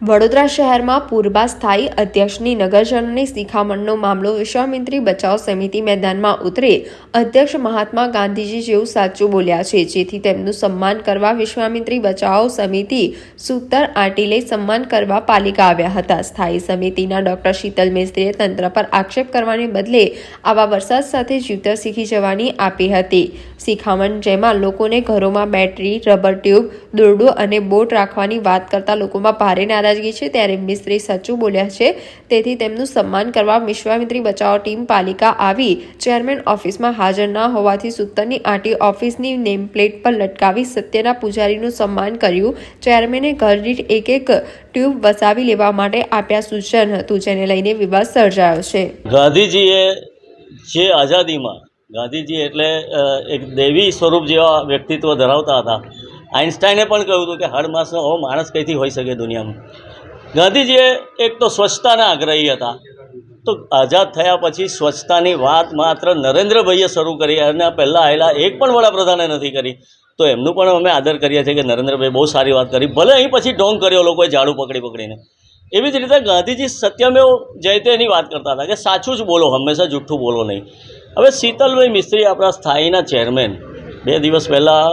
વડોદરા શહેરમાં પૂર્વા સ્થાયી અધ્યક્ષની નગરજનોની શિખામણનો મામલો વિશ્વામિત્રી બચાવ સમિતિ મેદાનમાં ઉતરી અધ્યક્ષ મહાત્મા ગાંધીજી જેવું સાચું બોલ્યા છે, જેથી તેમનું સન્માન કરવા વિશ્વામિત્રી બચાવ સમિતિ સૂતર આટીલે સન્માન કરવા પાલિકા આવ્યા હતા। સ્થાયી સમિતિના ડોક્ટર શીતલ મિસ્ત્રીએ તંત્ર પર આક્ષેપ કરવાને બદલે આવા વરસાદ સાથે જીવતર શીખી જવાની આપી હતી શિખામણ, જેમાં લોકોને ઘરોમાં બેટરી, રબર ટ્યુબ, દોરડું અને બોટ રાખવાની વાત કરતા લોકોમાં ભારે નારાજગી છે। ત્યારે મિસ્ત્રી સાચું બોલ્યા છે, તેથી તેમનું સન્માન કરવા વિશ્વામિત્રી બચાવ ટીમ પાલિકા આવી ચેરમેન ઓફિસમાં હાજર ન હોવાથી સૂતરની આટી ઓફિસની નેમ પ્લેટ પર લટકાવી સત્યના પૂજારીનું સન્માન કર્યું। ચેરમેને ઘર દીઠ એક ટ્યુબ વસાવી લેવા માટે આપ્યા સૂચન હતું, જેને લઈને વિવાદ સર્જાયો છે। ગાંધીજીએ જે આઝાદીમાં ગાંધીજી એટલે એક દેવી સ્વરૂપ જેવા વ્યક્તિત્વ ધરાવતા હતા। આઇન્સ્ટાઈને પણ કહ્યું હતું કે હડમાસનો આવો માણસ કઈથી હોઈ શકે દુનિયામાં। ગાંધીજીએ એક તો સ્વચ્છતાના આગ્રહી હતા, તો આઝાદ થયા પછી સ્વચ્છતાની વાત માત્ર નરેન્દ્રભાઈએ શરૂ કરી, અને પહેલાં આવેલા એક પણ વડાપ્રધાને નથી કરી, તો એમનું પણ અમે આદર કરીએ છીએ કે નરેન્દ્રભાઈ બહુ સારી વાત કરી, ભલે અહીં પછી ઢોંગ કર્યો લોકોએ ઝાડુ પકડીને। એવી જ રીતે ગાંધીજી સત્યમેવ જયતેની વાત કરતા હતા કે સાચું જ બોલો, હંમેશા જૂઠું બોલો નહીં। હવે શીતલભાઈ મિસ્ત્રી આપણા સ્થાયીના ચેરમેન 2 દિવસ પહેલાં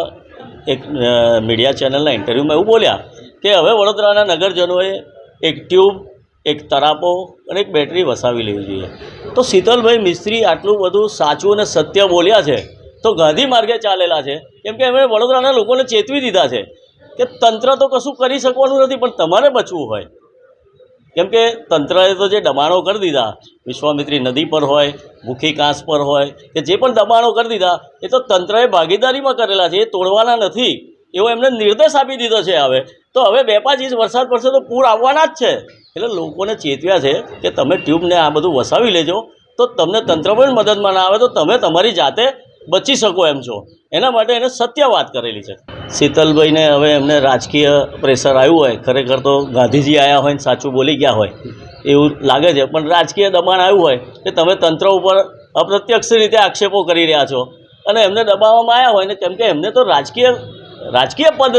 એક મીડિયા ચેનલના ઇન્ટરવ્યૂમાં એવું બોલ્યા કે હવે વડોદરાના નગરજનોએ એક ટ્યુબ, એક તરાપો અને એક બેટરી વસાવી લેવી જોઈએ। તો શીતલભાઈ મિસ્ત્રી આટલું બધું સાચું અને સત્ય બોલ્યા છે, તો ગાંધી માર્ગે ચાલેલા છે, કેમ કે એમણે વડોદરાના લોકોને ચેતવી દીધા છે કે તંત્ર તો કશું કરી શકવાનું નથી, પણ તમારે બચવું હોય, કેમ કે તંત્રએ તો જે દબાણો કરી દીધા, વિશ્વામિત્રી નદી પર હોય, ભૂખી કાંસ પર હોય, કે જે પણ દબાણો કરી દીધા એ તો તંત્રએ ભાગીદારીમાં કરેલા છે, એ તોડવાના નથી એવો એમને નિર્દેશ આપી દીધો છે। હવે 2-5 ઇંચ વરસાદ પડશે તો પૂર આવવાના જ છે, એટલે લોકોને ચેતવ્યા છે કે તમે ટ્યુબને આ બધું વસાવી લેજો, તો તમને તંત્ર પણ મદદમાં ના આવે તો તમે તમારી જાતે બચી શકો એમ છો। એના માટે એને સત્ય વાત કરેલી છે। શીતલભાઈને હવે એમને રાજકીય પ્રેશર આવ્યું હોય, ખરેખર તો ગાંધીજી આવ્યા હોય ને સાચું બોલી ગયા હોય એવું લાગે છે, પણ રાજકીય દબાણ આવ્યું હોય કે તમે તંત્ર ઉપર અપ્રત્યક્ષ રીતે આક્ષેપો કરી રહ્યા છો અને એમને દબાવવામાં આવ્યા હોય ને, કેમ કે એમને તો રાજકીય પદ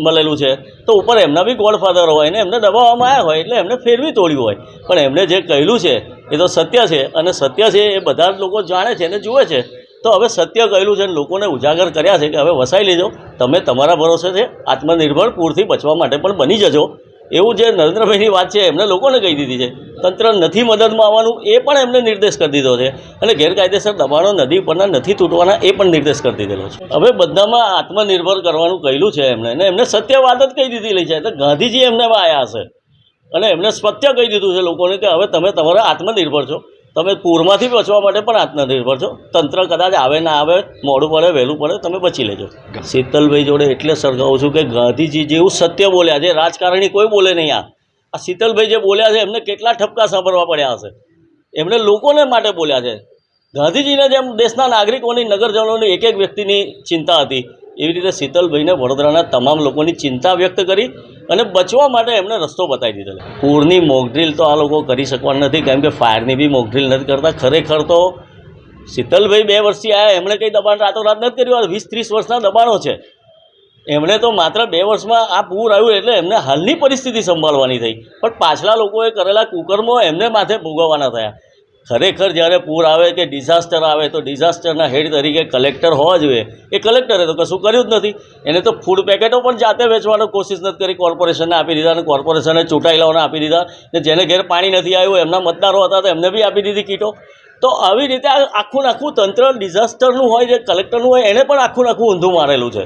મળેલું છે, તો ઉપર એમના બી ગોડફાધર હોય ને એમને દબાવવામાં આવ્યા હોય એટલે એમને ફેરવી તોડ્યું હોય, પણ એમને જે કહેલું છે એ તો સત્ય છે, અને સત્ય છે એ બધા જ લોકો જાણે છે અને જુએ છે। તો હવે સત્ય કહેલું છે અને લોકોને ઉજાગર કર્યા છે કે હવે વસાઈ લેજો, તમે તમારા ભરોસે છે, આત્મનિર્ભર પૂરથી બચવા માટે પણ બની જજો, એવું જે નરેન્દ્રભાઈની વાત છે એમને લોકોને કહી દીધી છે। તંત્ર નથી મદદમાં આવવાનું એ પણ એમને નિર્દેશ કરી દીધો છે, અને ગેરકાયદેસર દબાણો નદી પરના નથી તૂટવાના એ પણ નિર્દેશ કરી દીધેલો છે। હવે બધામાં આત્મનિર્ભર કરવાનું કહેલું છે એમને, અને એમને સત્ય વાત જ કહી દીધેલી છે, એટલે ગાંધીજી એમનેમાં આવ્યા હશે અને એમને સત્ય કહી દીધું છે લોકોને કે હવે તમે તમારા આત્મનિર્ભર છો, તમે પૂરમાંથી બચવા માટે પણ આત્મનિર્ભર છો, તંત્ર કદાચ આવે ના આવે, મોડું પડે વહેલું પડે, તમે બચી લેજો। શીતલભાઈ જોડે એટલે સરખાવું છું કે ગાંધીજી જેવું સત્ય બોલ્યા છે, રાજકારણી કોઈ બોલે નહીં। આ શીતલભાઈ જે બોલ્યા છે એમને કેટલા ઠપકા સાંભળવા પડ્યા હશે, એમણે લોકોને માટે બોલ્યા છે। ગાંધીજીને જેમ દેશના નાગરિકોની, નગરજનોની એક વ્યક્તિની ચિંતા હતી, એવી રીતે શીતલભાઈને વડોદરાના તમામ લોકોની ચિંતા વ્યક્ત કરી અને બચવા માટે એમણે રસ્તો બતાવી દીધેલો। પૂરની મોકડ્રીલ તો આ લોકો કરી શકવાના નથી, કેમ કે ફાયરની બી મોકડ્રીલ નથી કરતા। ખરેખર તો શીતલભાઈ 2 વર્ષથી આવ્યા, એમણે કંઈ દબાણ રાતોરાત નથી કર્યું, 20-30 વર્ષના દબાણો છે। એમણે તો માત્ર 2 વર્ષમાં આ પૂર આવ્યું એટલે એમને હાલની પરિસ્થિતિ સંભાળવાની થઈ, પણ પાછલા લોકોએ કરેલા કુકર્મો એમને માથે ભોગવવાના થયા। ખરેખર જ્યારે પૂર આવે કે ડિઝાસ્ટર આવે તો ડિઝાસ્ટરના હેડ તરીકે કલેક્ટર હોવા જોઈએ, એ કલેક્ટરે તો કશું કર્યું જ નથી। એને તો ફૂડ પેકેટો પણ જાતે વેચવાનો કોશિશ નથી કરી, કોર્પોરેશનને આપી દીધા, અને કોર્પોરેશને ચૂંટાયેલાઓને આપી દીધા, ને જેને ઘેર પાણી નથી આવ્યું એમના મતદારો હતા તો એમને બી આપી દીધી કીટો। તો આવી રીતે આખું તંત્ર ડિઝાસ્ટરનું હોય, જે કલેક્ટરનું હોય, એણે પણ આખું ઊંધું મારેલું છે।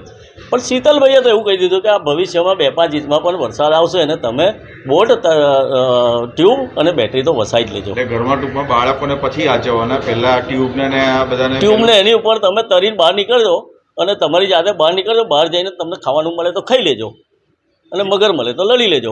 પણ શીતલભાઈએ તો એવું કહી દીધું કે આ ભવિષ્યમાં 2-5 ઇંચમાં પણ વરસાદ આવશે અને તમે બોટ, ટ્યુબ અને બેટરી તો વસાઈ જ લેજો। ઘરમાં ટૂંકમાં બાળકોને પછી આચવવાના, પહેલાં ટ્યુબને એની ઉપર તમે તરીને બહાર નીકળજો અને તમારી જાતે બહાર નીકળજો, બહાર જઈને તમને ખાવાનું મળે તો ખાઈ લેજો અને મગર મળે તો લડી લેજો।